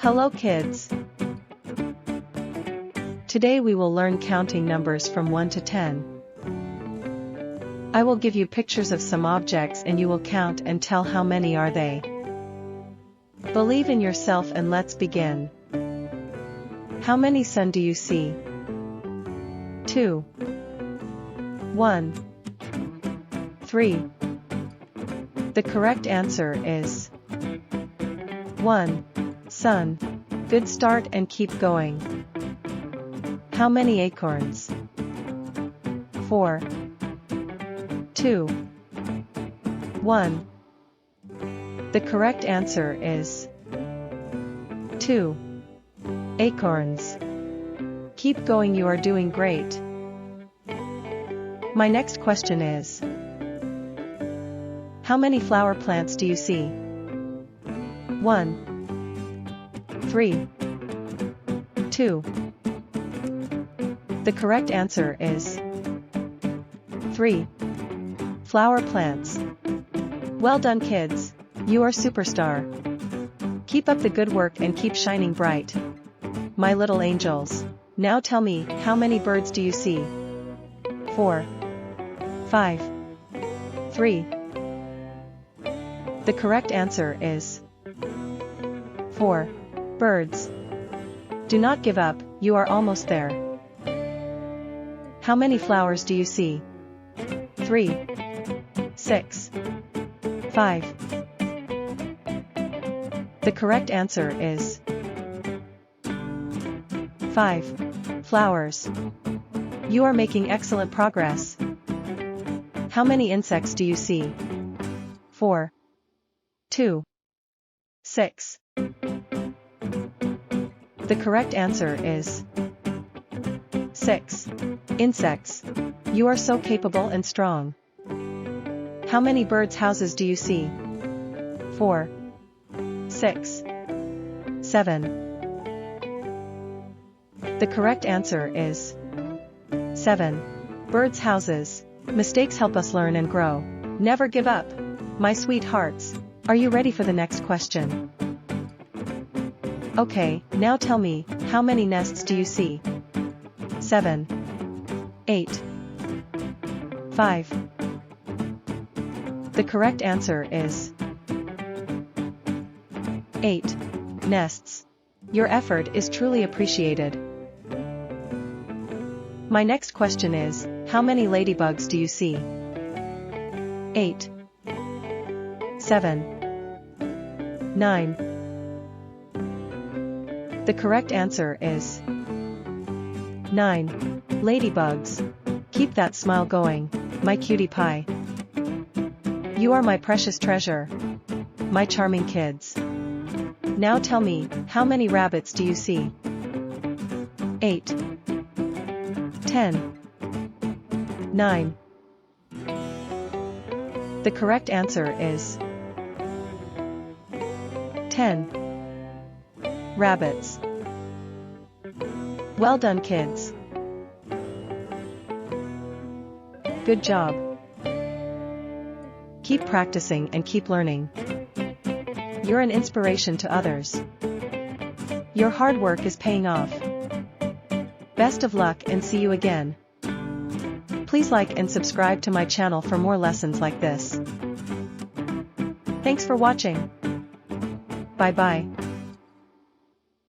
Hello kids! Today we will learn counting numbers from 1 to 10. I will give you pictures of some objects and you will count and tell how many are they. Believe in yourself and let's begin. How many sun do you see? 2, 1, 3. The correct answer is 1. Sun. Good start and keep going. How many acorns? 4, 2, 1. The correct answer is 2 acorns. Keep going, you are doing great. My next question is, how many flower plants do you see? 1, 3, 2. The correct answer is 3 flower plants. Well done kids, you are superstar. Keep up the good work and keep shining bright. My little angels. Now tell me, how many birds do you see? 4, 5, 3. The correct answer is 4 birds. Do not give up, you are almost there. How many flowers do you see? 3, 6, 5. The correct answer is 5 flowers. You are making excellent progress. How many insects do you see? 4, 2, 6. The correct answer is 6 insects. You are so capable and strong. How many birds' houses do you see? 4, 6, 7. The correct answer is 7 birds' houses. Mistakes help us learn and grow. Never give up. My sweethearts, are you ready for the next question? Okay, now tell me, how many nests do you see? 7, 8, 5. The correct answer is 8 nests. Your effort is truly appreciated. My next question is, how many ladybugs do you see? 8, 7, 9. The correct answer is 9 ladybugs. Keep that smile going, my cutie pie. You are my precious treasure. My charming kids. Now tell me, how many rabbits do you see? 8, 10, 9. The correct answer is 10 rabbits. Well done kids. Good job. Keep practicing and keep learning. You're an inspiration to others. Your hard work is paying off. Best of luck and see you again. Please like and subscribe to my channel for more lessons like this. Thanks for watching. Bye bye.